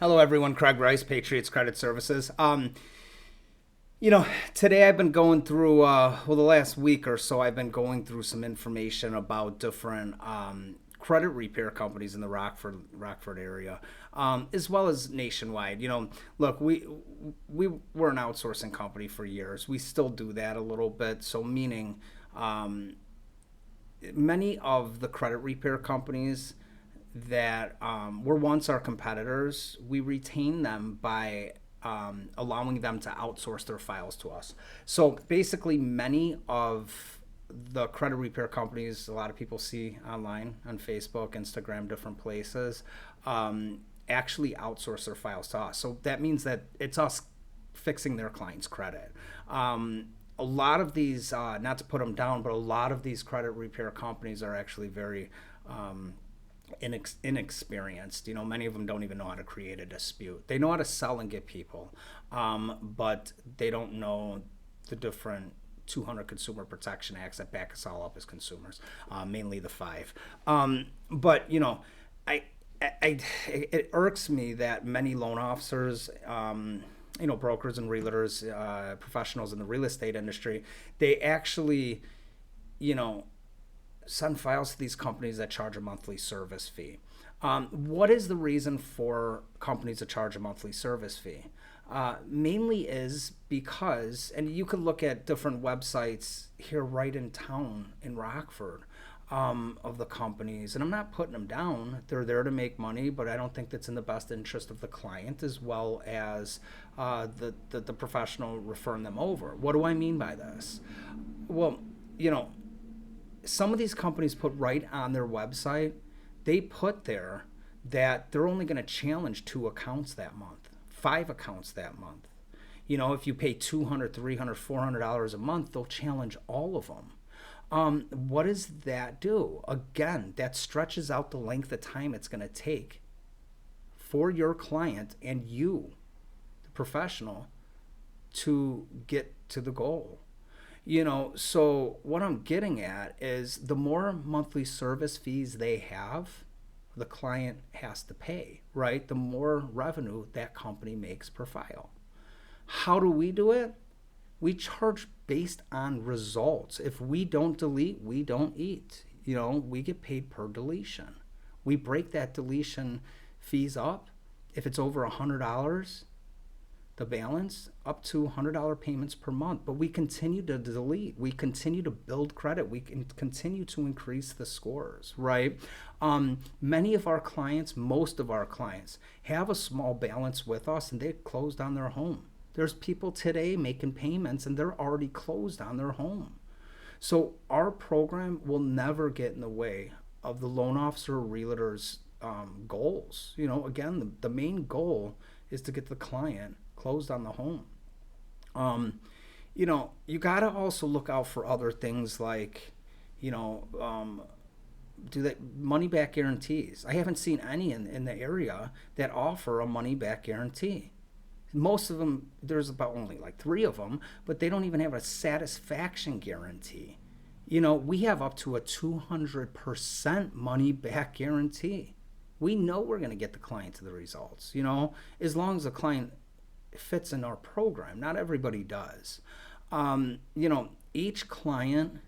Hello, everyone. Craig Rice, Patriots Credit Services. Today I've been going through, the last week or so, I've been going through some information about different credit repair companies in the Rockford area, as well as nationwide. Look, we were an outsourcing company for years. We still do that a little bit. So, meaning, many of the credit repair companies that were once our competitors, we retain them by allowing them to outsource their files to us. So basically, many of the credit repair companies a lot of people see online on Facebook, Instagram, different places, actually outsource their files to us. So that means that it's us fixing their client's credit. A lot of these, not to put them down, but a lot of these credit repair companies are actually very inexperienced. Many of them don't even know how to create a dispute. They know how to sell and get people, but they don't know the different 200 Consumer Protection Acts that back us all up as consumers, mainly the five. But it irks me that many loan officers, brokers and realtors, professionals in the real estate industry, they actually, send files to these companies that charge a monthly service fee. What is the reason for companies to charge a monthly service fee? Mainly is because, and you can look at different websites here right in town in Rockford, of the companies, and I'm not putting them down. They're there to make money, but I don't think that's in the best interest of the client as well as the professional referring them over. What do I mean by this? Well, some of these companies put right on their website, they put there that they're only going to challenge 2 accounts that month, 5 accounts that month. If you pay $200, $300, $400 a month, they'll challenge all of them. What does that do? Again, that stretches out the length of time it's going to take for your client and you, the professional, to get to the goal. So what I'm getting at is the more monthly service fees they have, the client has to pay, right? The more revenue that company makes per file. How do we do it? We charge based on results. If we don't delete, we don't eat. We get paid per deletion. We break that deletion fees up. If it's over $100, the balance up to $100 payments per month, but we continue to delete, we continue to build credit, we can continue to increase the scores, right? Many of our clients, most of our clients, have a small balance with us and they closed on their home. There's people today making payments and they're already closed on their home. So our program will never get in the way of the loan officer or realtor's goals. Again, the main goal is to get the client closed on the home. You got to also look out for other things like, do that money back guarantees. I haven't seen any in the area that offer a money back guarantee. Most of them, there's about only like 3 of them, but they don't even have a satisfaction guarantee. We have up to a 200% money back guarantee. We know we're going to get the client to the results, as long as the client fits in our program. Not everybody does. Each client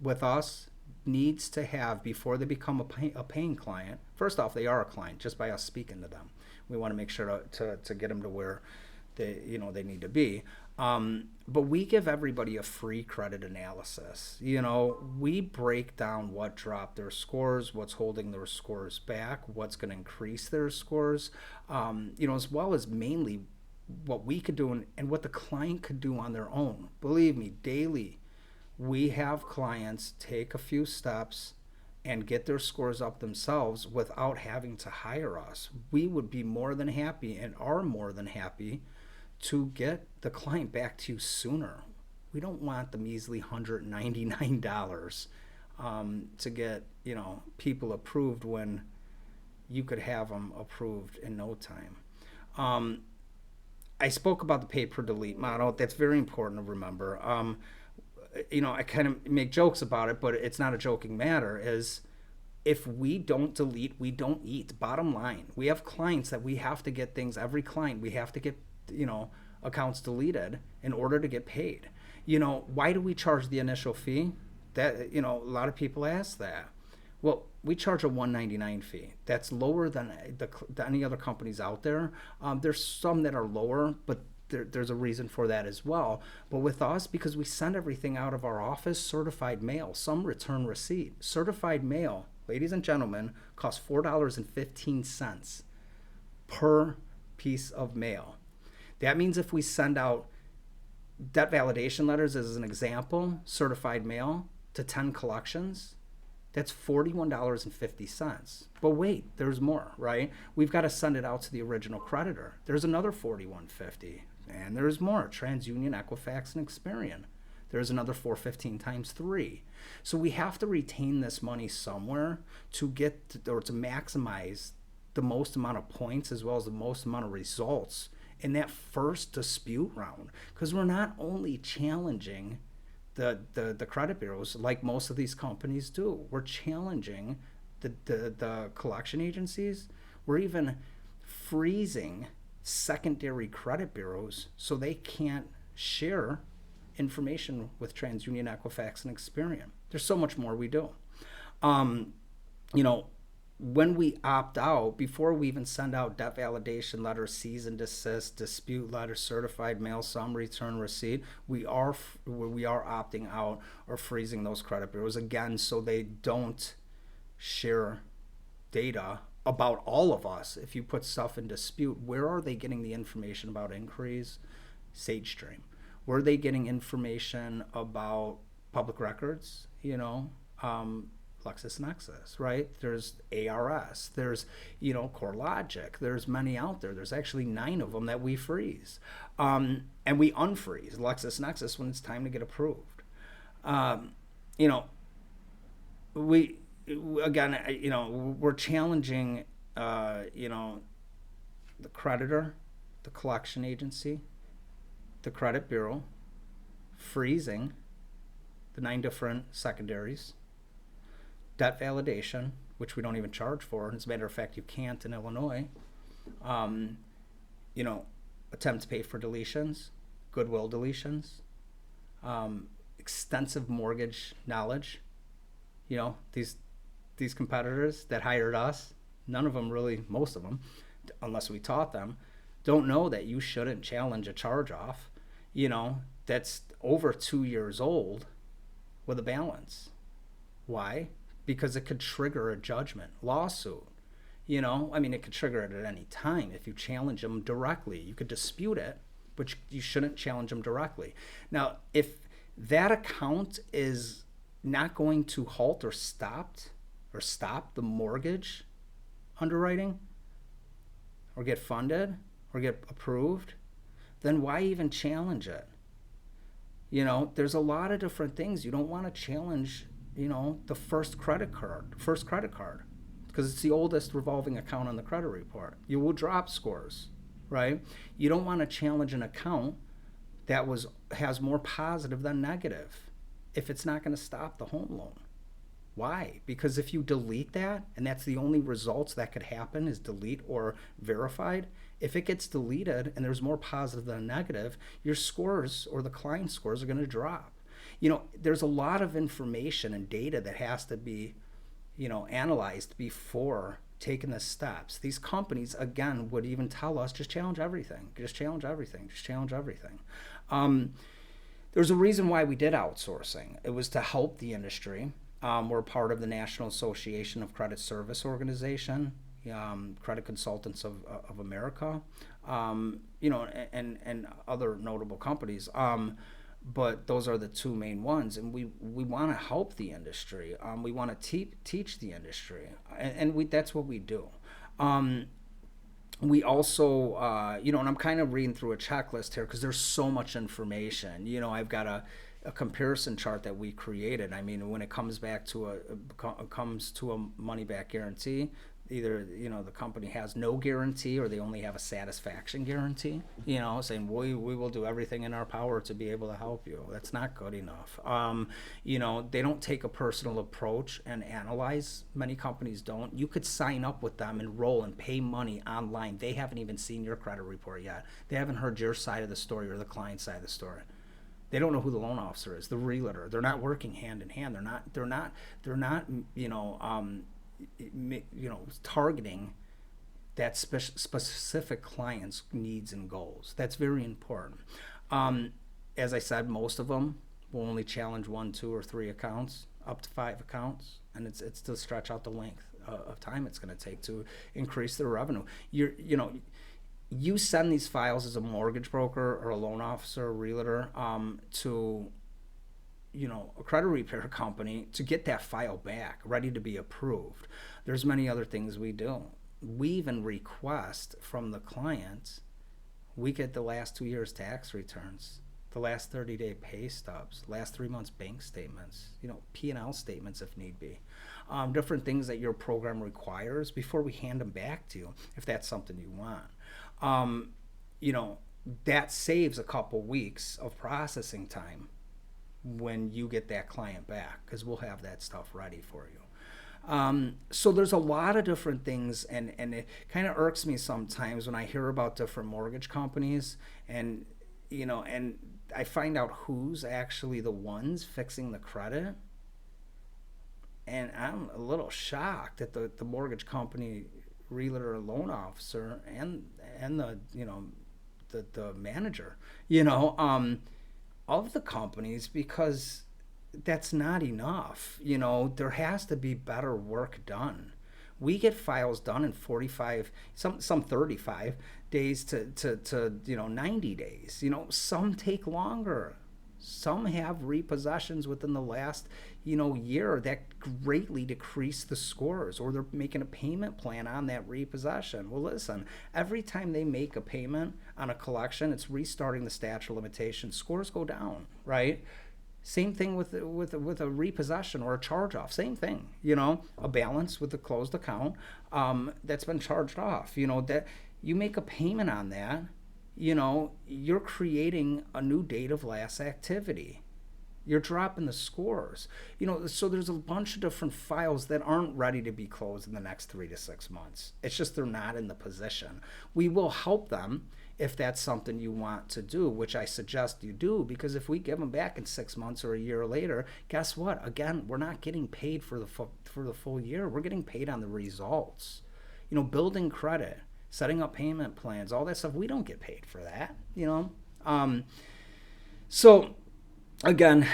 with us needs to have, before they become a paying client, first off, they are a client just by us speaking to them. We want to make sure to get them to where they need to be. But we give everybody a free credit analysis. We break down what dropped their scores, what's holding their scores back, what's going to increase their scores, as well as mainly what we could do and what the client could do on their own. Believe me, daily, we have clients take a few steps and get their scores up themselves without having to hire us. We would be more than happy and are more than happy to get the client back to you sooner. We don't want the measly $199 to get people approved when you could have them approved in no time. I spoke about the pay per delete model. That's very important to remember. I kind of make jokes about it, but it's not a joking matter. Is if we don't delete, we don't eat. Bottom line, we have clients that we have to get things, every client, we have to get, accounts deleted in order to get paid. Why do we charge the initial fee? That, a lot of people ask that. Well, we charge a $199 fee. That's lower than any other companies out there. There's some that are lower, but there's a reason for that as well. But with us, because we send everything out of our office, certified mail, some return receipt. Certified mail, ladies and gentlemen, costs $4.15 per piece of mail. That means if we send out debt validation letters, as an example, certified mail to 10 collections, that's $41.50. But wait, there's more, right? We've got to send it out to the original creditor. There's another $41.50. And there's more, TransUnion, Equifax, and Experian. There's another $4.15 times 3. So we have to retain this money somewhere to get or to maximize the most amount of points as well as the most amount of results in that first dispute round. Because we're not only challenging the credit bureaus like most of these companies do. We're challenging the collection agencies. We're even freezing secondary credit bureaus so they can't share information with TransUnion, Equifax, and Experian. There's so much more we do. When we opt out, before we even send out debt validation letters, cease and desist, dispute letters, certified mail, some return receipt, we are opting out or freezing those credit bureaus again, so they don't share data about all of us. If you put stuff in dispute, where are they getting the information about inquiries? SageStream. Where are they getting information about public records? LexisNexis, right? There's ARS, there's, CoreLogic, there's many out there. There's actually 9 of them that we freeze. And we unfreeze LexisNexis when it's time to get approved. We're challenging, the creditor, the collection agency, the credit bureau, freezing the 9 different secondaries, debt validation, which we don't even charge for. As a matter of fact, you can't in Illinois. Attempt to pay for deletions, goodwill deletions, extensive mortgage knowledge. These competitors that hired us, none of them really, most of them, unless we taught them, don't know that you shouldn't challenge a charge-off, that's over 2 years old with a balance. Why? Because it could trigger a judgment lawsuit. It could trigger it at any time if you challenge them directly. You could dispute it, but you shouldn't challenge them directly. Now, if that account is not going to halt or stop the mortgage underwriting or get funded or get approved, then why even challenge it? There's a lot of different things. You don't want to challenge the first credit card, because it's the oldest revolving account on the credit report. You will drop scores, right? You don't want to challenge an account that has more positive than negative if it's not going to stop the home loan. Why? Because if you delete that, and that's the only results that could happen is delete or verified, if it gets deleted and there's more positive than negative, your scores or the client scores are going to drop. There's a lot of information and data that has to be, analyzed before taking the steps. These companies, again, would even tell us, just challenge everything. Just challenge everything. Just challenge everything. There's a reason why we did outsourcing. It was to help the industry. We're part of the National Association of Credit Service Organization, Credit Consultants of America, and other notable companies. But those are the 2 main ones, and we want to help the industry. We want to teach the industry, and that's what we do. We also, and I'm kind of reading through a checklist here because there's so much information. I've got a comparison chart that we created. When it comes back to a money back guarantee, either the company has no guarantee or they only have a satisfaction guarantee, saying we will do everything in our power to be able to help you. That's not good enough. They don't take a personal approach and analyze. Many companies don't. You could sign up with them, enroll, and pay money online. They haven't even seen your credit report yet. They haven't heard your side of the story or the client side of the story. They don't know who the loan officer is, the realtor. They're not working hand in hand. They're not targeting that specific client's needs and goals. That's very important. As I said, most of them will only challenge 1, 2, or 3 accounts, up to 5 accounts, and it's to stretch out the length of time it's going to take to increase their revenue. You send these files as a mortgage broker or a loan officer, a realtor, to a credit repair company to get that file back ready to be approved. There's many other things we do. We even request from the client, we get the last 2 years tax returns, the last 30-day pay stubs, last 3 months bank statements, P&L statements if need be. Different things that your program requires before we hand them back to you, if that's something you want. That saves a couple weeks of processing time when you get that client back, because we'll have that stuff ready for you. So there's a lot of different things, and it kind of irks me sometimes when I hear about different mortgage companies, and I find out who's actually the ones fixing the credit, and I'm a little shocked that the mortgage company realtor or loan officer and the manager of the companies, because that's not enough. There has to be better work done. We get files done in 45, some 35 days to 90 days. Some take longer. Some have repossessions within the last year that greatly decrease the scores, or they're making a payment plan on that repossession. Well, listen, every time they make a payment on a collection, it's restarting the statute of limitations. Scores go down, right? Same thing with a repossession or a charge-off. Same thing, a balance with a closed account that's been charged off. That you make a payment on that, you're creating a new date of last activity. You're dropping the scores. So there's a bunch of different files that aren't ready to be closed in the next 3 to 6 months. It's just they're not in the position. We will help them if that's something you want to do, which I suggest you do, because if we give them back in 6 months or a year later, guess what? Again, we're not getting paid for the full year. We're getting paid on the results. Building credit, setting up payment plans, all that stuff, we don't get paid for that, So again,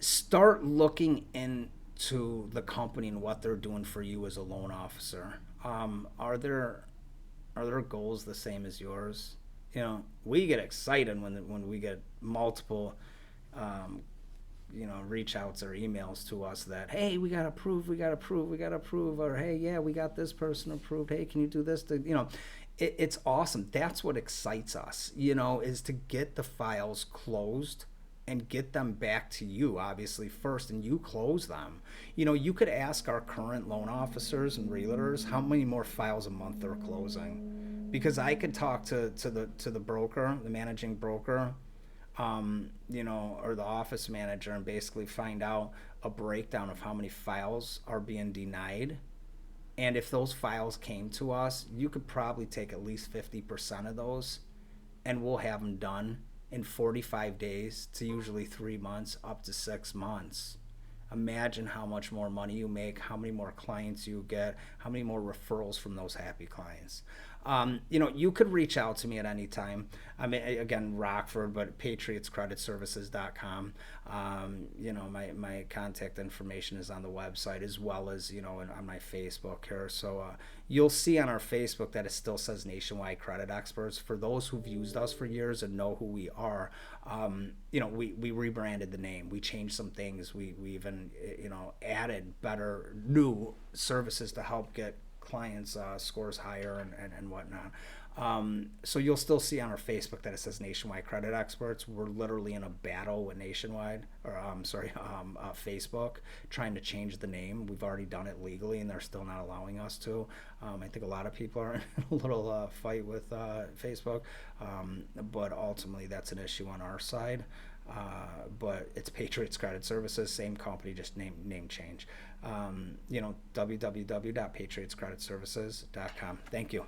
start looking into the company and what they're doing for you as a loan officer. Are their goals the same as yours? We get excited when we get multiple reach outs or emails to us that, hey, we got approved, or hey, yeah, we got this person approved, hey, can you do this? It's awesome. That's what excites us, is to get the files closed and get them back to you, obviously, first, and you close them. You could ask our current loan officers and realtors how many more files a month they're closing, because I could talk to the broker, the managing broker, or the office manager, and basically find out a breakdown of how many files are being denied. And if those files came to us, you could probably take at least 50% of those, and we'll have them done in 45 days to usually 3 months, up to 6 months. Imagine how much more money you make, how many more clients you get, how many more referrals from those happy clients. You could reach out to me at any time. I mean, again, Rockford, but patriotscreditservices.com. My contact information is on the website, as well as, on my Facebook here. So you'll see on our Facebook that it still says Nationwide Credit Experts. For those who've used us for years and know who we are, we rebranded the name. We changed some things. We even, added better new services to help get clients' scores higher and whatnot. So you'll still see on our Facebook that it says Nationwide Credit Experts. We're literally in a battle with Nationwide, or Facebook, trying to change the name. We've already done it legally, and they're still not allowing us to. I think a lot of people are in a little fight with Facebook, but ultimately that's an issue on our side. But it's Patriots Credit Services, same company, just name change. www.patriotscreditservices.com. Thank you.